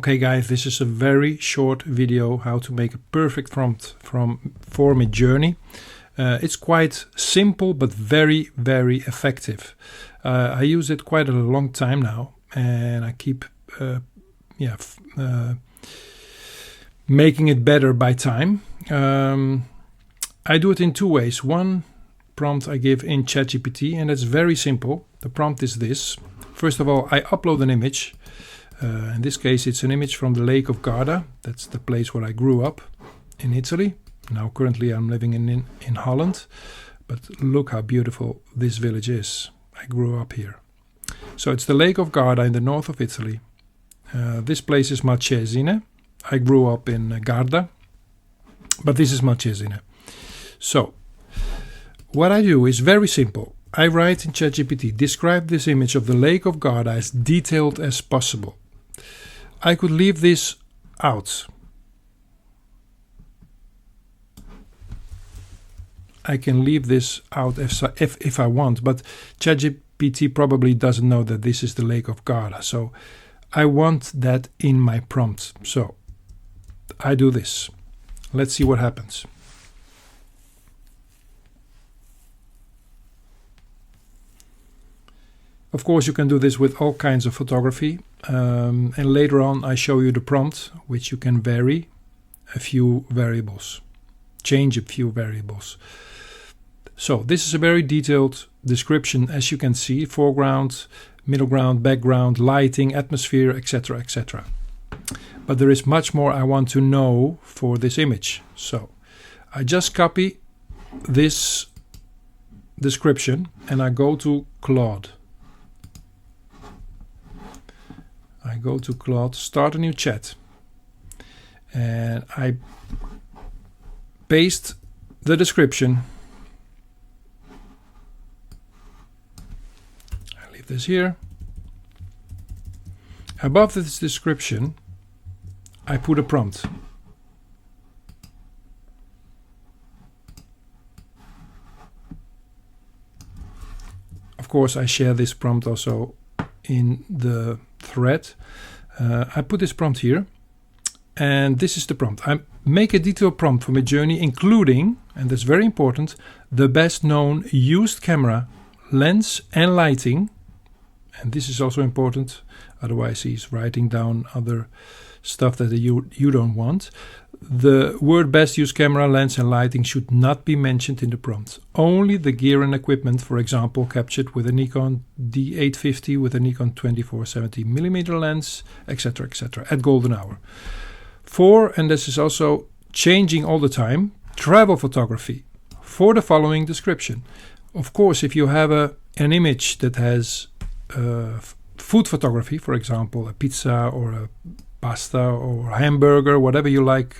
Okay guys, this is a very short video how to make a perfect prompt for Midjourney. It's quite simple but very, very effective. I use it quite a long time now, and I keep making it better by time. I do it in two ways. One prompt I give in Chat-GPT, and it's very simple. The prompt is this. First of all, I upload an image. In this case, it's an image from the Lake of Garda. That's the place where I grew up in Italy. Now currently I'm living in Holland. But look how beautiful this village is. I grew up here. So it's the Lake of Garda in the north of Italy. This place is Marchesine. I grew up in Garda. But this is Marchesine. So what I do is very simple. I write in ChatGPT, describe this image of the Lake of Garda as detailed as possible. I could leave this out. I can leave this out if I want, but ChatGPT probably doesn't know that this is the Lake of Garda. So I want that in my prompt. So I do this. Let's see what happens. Of course, you can do this with all kinds of photography. And later on, I show you the prompt, which you can vary a few variables, change a few variables. So this is a very detailed description, as you can see: foreground, middle ground, background, lighting, atmosphere, etc., etc. But there is much more I want to know for this image. So I just copy this description and I go to Claude. I go to Claude, start a new chat, and I paste the description. I leave this here. Above this description, I put a prompt. Of course, I share this prompt also in the thread. I put this prompt here, and this is the prompt. I make a detailed prompt for Midjourney, including, and that's very important, the best known used camera, lens and lighting. And this is also important, otherwise he's writing down other stuff that you don't want. The word best used camera, lens and lighting should not be mentioned in the prompt. Only the gear and equipment, for example, captured with a Nikon D850 with a Nikon 24-70mm lens, etc., etc., at golden hour. 4, and this is also changing all the time, travel photography for the following description. Of course, if you have an image that has food photography, for example, a pizza or a pasta or hamburger, whatever you like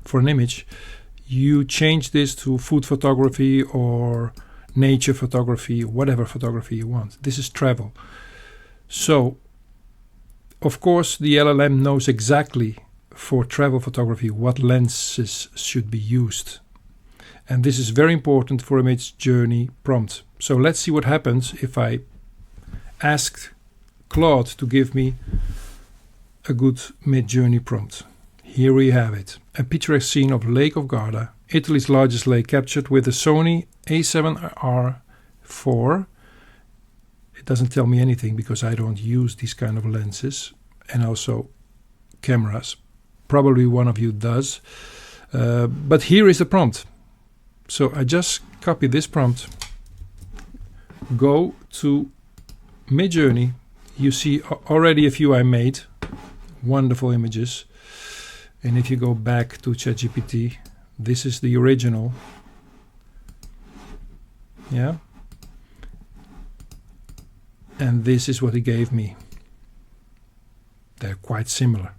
for an image, you change this to food photography or nature photography, whatever photography you want. This is travel. So, of course, the LLM knows exactly for travel photography what lenses should be used. And this is very important for a Midjourney prompt. So let's see what happens if I ask Claude to give me a good Midjourney prompt. Here we have it. A picturesque scene of Lake of Garda, Italy's largest lake, captured with a Sony A7R IV. It doesn't tell me anything because I don't use these kind of lenses and also cameras. Probably one of you does. But here is the prompt. So I just copy this prompt, go to Midjourney. You see already a few I made. Wonderful images. And if you go back to ChatGPT, this is the original. Yeah. And this is what he gave me. They're quite similar.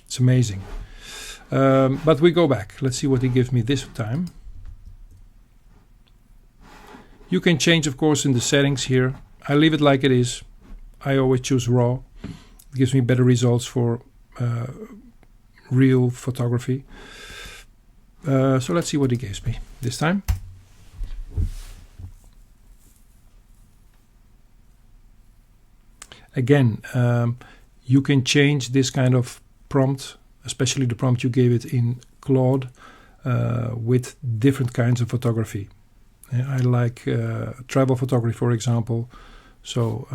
It's amazing. But we go back. Let's see what he gives me this time. You can change, of course, in the settings here. I leave it like it is. I always choose raw. It gives me better results for real photography. So let's see what he gives me this time. Again, you can change this kind of prompt, especially the prompt you gave it in Claude, with different kinds of photography. I like travel photography, for example. So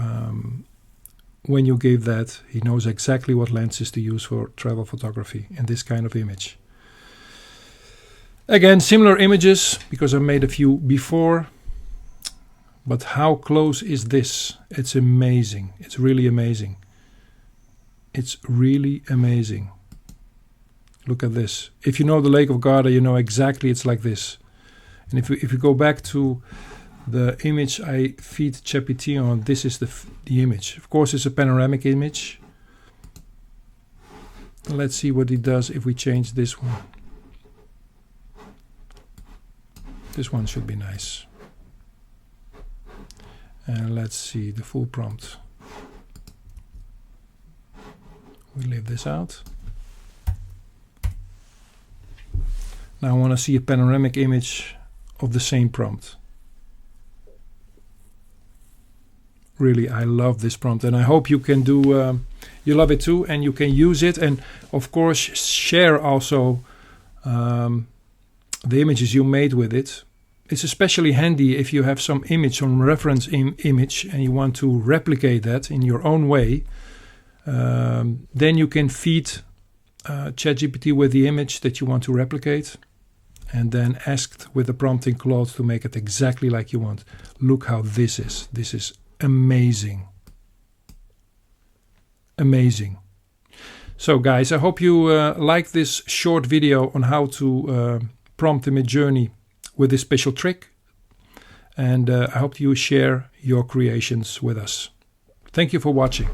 when you gave that, he knows exactly what lenses to use for travel photography in this kind of image. Again, similar images, because I made a few before. But how close is this? It's amazing. It's really amazing. It's really amazing. Look at this. If you know the Lake of Garda, you know exactly it's like this. And if you go back to the image I feed Chat-GPT on, this is the image. Of course, it's a panoramic image. Let's see what it does if we change this one. This one should be nice. And let's see the full prompt. We leave this out. Now I want to see a panoramic image of the same prompt. Really, I love this prompt, and I hope you can do, you love it too, and you can use it, and of course share also the images you made with it. It's especially handy if you have some image, some reference image, and you want to replicate that in your own way. Then you can feed Chat-GPT with the image that you want to replicate, and then ask with the prompt in Claude to make it exactly like you want. Look how this is. This is amazing. Amazing. So guys, I hope you like this short video on how to prompt the Midjourney with this special trick. And I hope you share your creations with us. Thank you for watching.